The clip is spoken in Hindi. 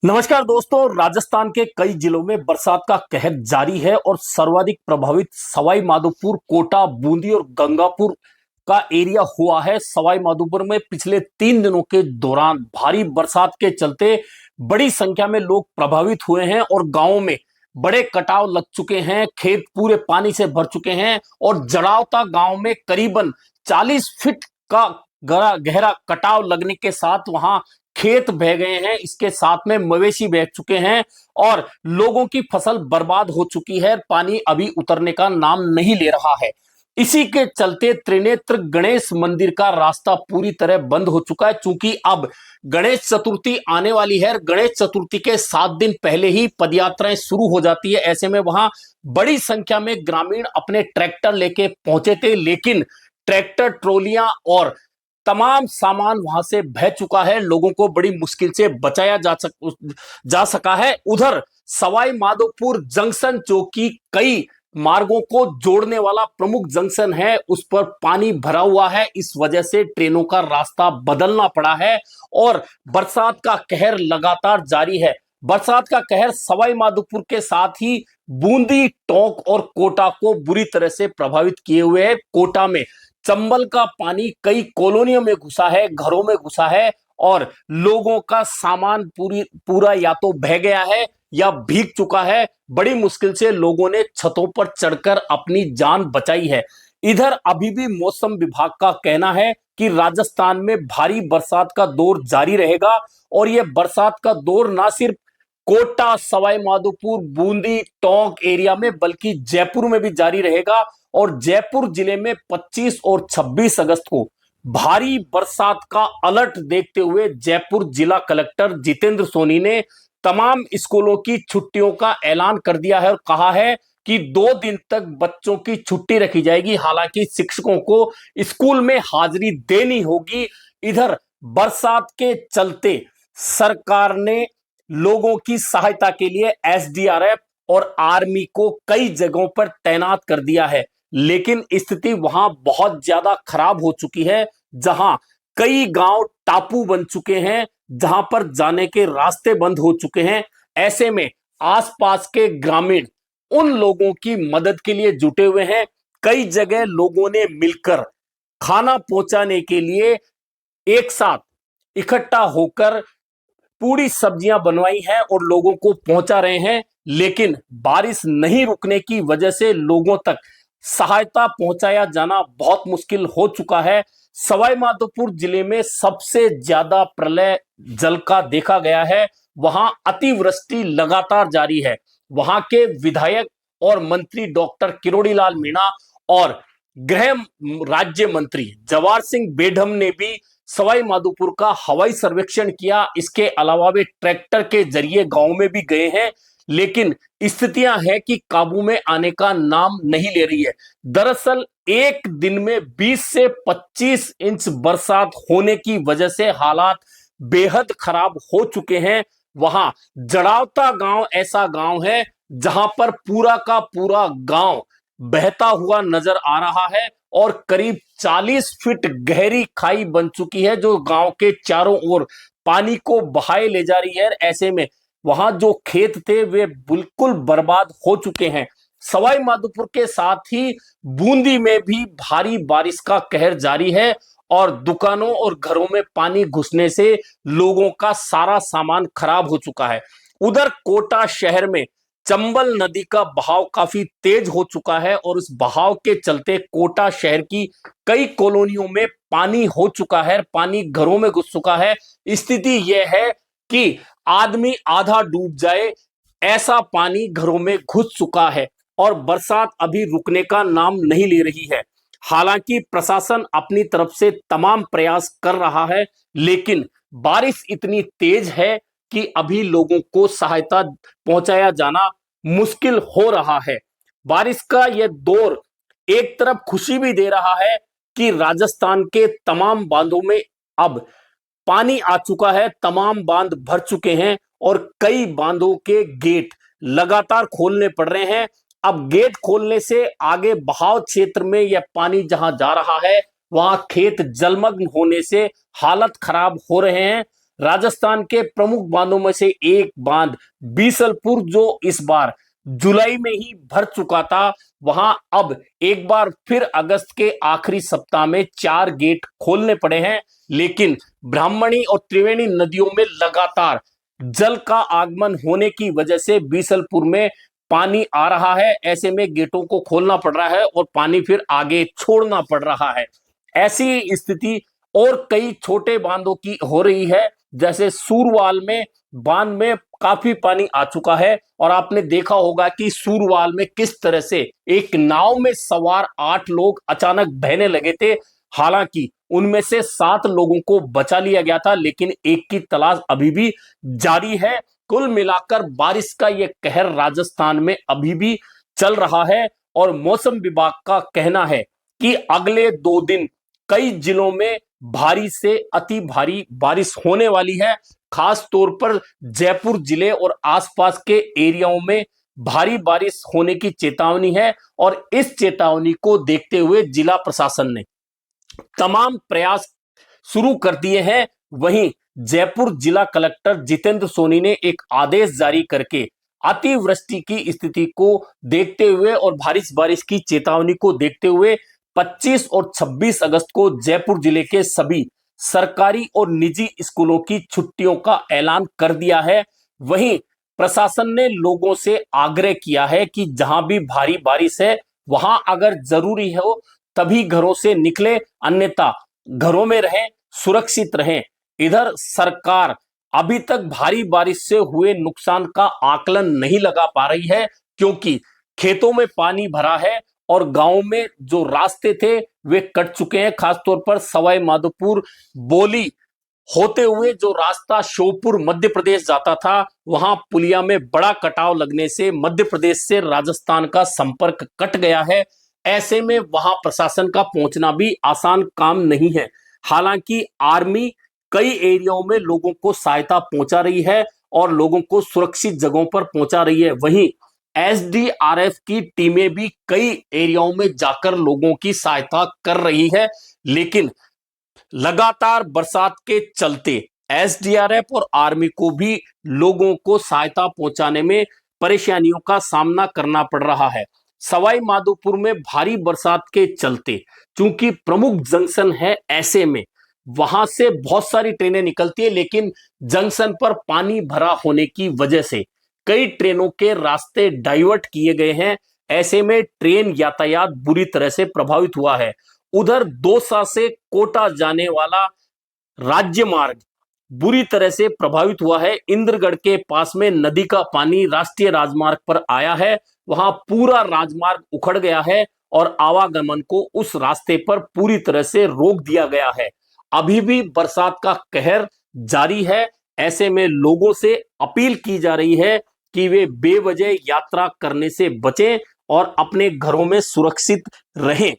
नमस्कार दोस्तों। राजस्थान के कई जिलों में बरसात का कहर जारी है और सर्वाधिक प्रभावित सवाई माधोपुर, कोटा, बूंदी और गंगापुर का एरिया हुआ है। सवाई माधोपुर में पिछले 3 दिनों के दौरान भारी बरसात के चलते बड़ी संख्या में लोग प्रभावित हुए हैं और गांवों में बड़े कटाव लग चुके हैं। खेत पूरे पानी से भर चुके हैं और जड़ावता गांव में करीबन 40 फीट का गहरा कटाव लगने के साथ वहां खेत बह गए हैं। इसके साथ में मवेशी बह चुके हैं और लोगों की फसल बर्बाद हो चुकी है। पानी अभी उतरने का नाम नहीं ले रहा है। इसी के चलते त्रिनेत्र गणेश मंदिर का रास्ता पूरी तरह बंद हो चुका है। चूंकि अब गणेश चतुर्थी आने वाली है। गणेश चतुर्थी के 7 दिन पहले ही पदयात्राएं शुरू हो जाती है। ऐसे में वहां बड़ी संख्या में ग्रामीण अपने ट्रैक्टर लेके पहुंचे थे, लेकिन ट्रैक्टर, ट्रोलियां और तमाम सामान वहां से बह चुका है। लोगों को बड़ी मुश्किल से बचाया जा सका है। उधर सवाई माधोपुर जंक्शन, जो कि कई मार्गों को जोड़ने वाला प्रमुख जंक्शन है, उस पर पानी भरा हुआ है। इस वजह से ट्रेनों का रास्ता बदलना पड़ा है और बरसात का कहर लगातार जारी है। बरसात का कहर सवाई माधोपुर के साथ ही बूंदी, टोंक और कोटा को बुरी तरह से प्रभावित किए हुए है। कोटा में चंबल का पानी कई कॉलोनियों में घुसा है, घरों में घुसा है और लोगों का सामान पूरा या तो बह गया है या भीग चुका है। बड़ी मुश्किल से लोगों ने छतों पर चढ़कर अपनी जान बचाई है। इधर अभी भी मौसम विभाग का कहना है कि राजस्थान में भारी बरसात का दौर जारी रहेगा और यह बरसात का दौर ना सिर्फ कोटा, सवाई माधोपुर, बूंदी, टोंक एरिया में बल्कि जयपुर में भी जारी रहेगा। और जयपुर जिले में 25 और 26 अगस्त को भारी बरसात का अलर्ट देखते हुए जयपुर जिला कलेक्टर जितेंद्र सोनी ने तमाम स्कूलों की छुट्टियों का ऐलान कर दिया है और कहा है कि 2 दिन तक बच्चों की छुट्टी रखी जाएगी। हालांकि शिक्षकों को स्कूल में हाजिरी देनी होगी। इधर बरसात के चलते सरकार ने लोगों की सहायता के लिए एसडीआरएफ और आर्मी को कई जगहों पर तैनात कर दिया है, लेकिन स्थिति वहां बहुत ज्यादा खराब हो चुकी है। जहां कई गांव टापू बन चुके हैं, जहां पर जाने के रास्ते बंद हो चुके हैं। ऐसे में आसपास के ग्रामीण उन लोगों की मदद के लिए जुटे हुए हैं। कई जगह लोगों ने मिलकर खाना पहुंचाने के लिए एक साथ इकट्ठा होकर पूरी सब्जियां बनवाई हैं और लोगों को पहुंचा रहे हैं। लेकिन बारिश नहीं रुकने की वजह से लोगों तक सहायता पहुंचाया जाना बहुत मुश्किल हो चुका है। सवाई माधोपुर जिले में सबसे ज्यादा प्रलय जल का देखा गया है। वहां अतिवृष्टि लगातार जारी है। वहां के विधायक और मंत्री डॉक्टर किरोड़ी लाल मीणा और गृह राज्य मंत्री जवाहर सिंह बेढम ने भी सवाई माधोपुर का हवाई सर्वेक्षण किया। इसके अलावा वे ट्रैक्टर के जरिए गांव में भी गए हैं, लेकिन स्थितियां हैं कि काबू में आने का नाम नहीं ले रही है। दरअसल एक दिन में 20 से 25 इंच बरसात होने की वजह से हालात बेहद खराब हो चुके हैं। वहां जड़ावता गांव ऐसा गांव है जहां पर पूरा का पूरा गांव बहता हुआ नजर आ रहा है और करीब 40 फीट गहरी खाई बन चुकी है, जो गांव के चारों ओर पानी को बहाए ले जा रही है। ऐसे में वहां जो खेत थे वे बिल्कुल बर्बाद हो चुके हैं। सवाई माधोपुर के साथ ही बूंदी में भी भारी बारिश का कहर जारी है और दुकानों और घरों में पानी घुसने से लोगों का सारा सामान खराब हो चुका है। उधर कोटा शहर में चंबल नदी का बहाव काफी तेज हो चुका है और उस बहाव के चलते कोटा शहर की कई कॉलोनियों में पानी हो चुका है। पानी घरों में घुस चुका है। स्थिति यह है कि आदमी आधा डूब जाए ऐसा पानी घरों में घुस चुका है और बरसात अभी रुकने का नाम नहीं ले रही है। हालांकि प्रशासन अपनी तरफ से तमाम प्रयास कर रहा है, लेकिन बारिश इतनी तेज है कि अभी लोगों को सहायता पहुंचाया जाना मुश्किल हो रहा है। बारिश का यह दौर एक तरफ खुशी भी दे रहा है कि राजस्थान के तमाम बांधों में अब पानी आ चुका है, तमाम बांध भर चुके हैं और कई बांधों के गेट लगातार खोलने पड़ रहे हैं। अब गेट खोलने से आगे बहाव क्षेत्र में यह पानी जहां जा रहा है, वहां खेत जलमग्न होने से हालत खराब हो रहे हैं। राजस्थान के प्रमुख बांधों में से एक बांध बीसलपुर, जो इस बार जुलाई में ही भर चुका था, वहां अब एक बार फिर अगस्त के आखिरी सप्ताह में 4 गेट खोलने पड़े हैं। लेकिन ब्राह्मणी और त्रिवेणी नदियों में लगातार जल का आगमन होने की वजह से बीसलपुर में पानी आ रहा है। ऐसे में गेटों को खोलना पड़ रहा है और पानी फिर आगे छोड़ना पड़ रहा है। ऐसी स्थिति और कई छोटे बांधों की हो रही है, जैसे सूरवाल में बांध में काफी पानी आ चुका है और आपने देखा होगा कि सूरवाल में किस तरह से एक नाव में सवार 8 लोग अचानक बहने लगे थे। हालांकि उनमें से 7 लोगों को बचा लिया गया था, लेकिन एक की तलाश अभी भी जारी है। कुल मिलाकर बारिश का यह कहर राजस्थान में अभी भी चल रहा है और मौसम विभाग का कहना है कि अगले 2 दिन कई जिलों में भारी से अति भारी बारिश होने वाली है। खास तौर पर जयपुर जिले और आसपास के एरियाओं में भारी बारिश होने की चेतावनी है और इस चेतावनी को देखते हुए जिला प्रशासन ने तमाम प्रयास शुरू कर दिए हैं। वहीं जयपुर जिला कलेक्टर जितेंद्र सोनी ने एक आदेश जारी करके अतिवृष्टि की स्थिति को देखते हुए और भारी बारिश की चेतावनी को देखते हुए 25 और 26 अगस्त को जयपुर जिले के सभी सरकारी और निजी स्कूलों की छुट्टियों का ऐलान कर दिया है। वहीं प्रशासन ने लोगों से आग्रह किया है कि जहां भी भारी बारिश है वहां अगर जरूरी हो तभी घरों से निकले, अन्यथा घरों में रहें, सुरक्षित रहें। इधर सरकार अभी तक भारी बारिश से हुए नुकसान का आकलन नहीं लगा पा रही है, क्योंकि खेतों में पानी भरा है और गांव में जो रास्ते थे वे कट चुके हैं। खासतौर पर सवाई माधोपुर बोली होते हुए जो रास्ता श्योपुर मध्य प्रदेश जाता था, वहां पुलिया में बड़ा कटाव लगने से मध्य प्रदेश से राजस्थान का संपर्क कट गया है। ऐसे में वहां प्रशासन का पहुंचना भी आसान काम नहीं है। हालांकि आर्मी कई एरियाओं में लोगों को सहायता पहुंचा रही है और लोगों को सुरक्षित जगहों पर पहुंचा रही है। वहीं एसडीआरएफ की टीमें भी कई एरियाओं में जाकर लोगों की सहायता कर रही है। लेकिन लगातार बरसात के चलते एसडीआरएफ और आर्मी को भी लोगों को सहायता पहुंचाने में परेशानियों का सामना करना पड़ रहा है। सवाई माधोपुर में भारी बरसात के चलते चूंकि प्रमुख जंक्शन है, ऐसे में वहां से बहुत सारी ट्रेनें निकलती है, लेकिन जंक्शन पर पानी भरा होने की वजह से कई ट्रेनों के रास्ते डाइवर्ट किए गए हैं। ऐसे में ट्रेन यातायात बुरी तरह से प्रभावित हुआ है। उधर दौसा से कोटा जाने वाला राज्य मार्ग बुरी तरह से प्रभावित हुआ है। इंद्रगढ़ के पास में नदी का पानी राष्ट्रीय राजमार्ग पर आया है, वहां पूरा राजमार्ग उखड़ गया है और आवागमन को उस रास्ते पर पूरी तरह से रोक दिया गया है। अभी भी बरसात का कहर जारी है। ऐसे में लोगों से अपील की जा रही है कि वे बेवजह यात्रा करने से बचें और अपने घरों में सुरक्षित रहें।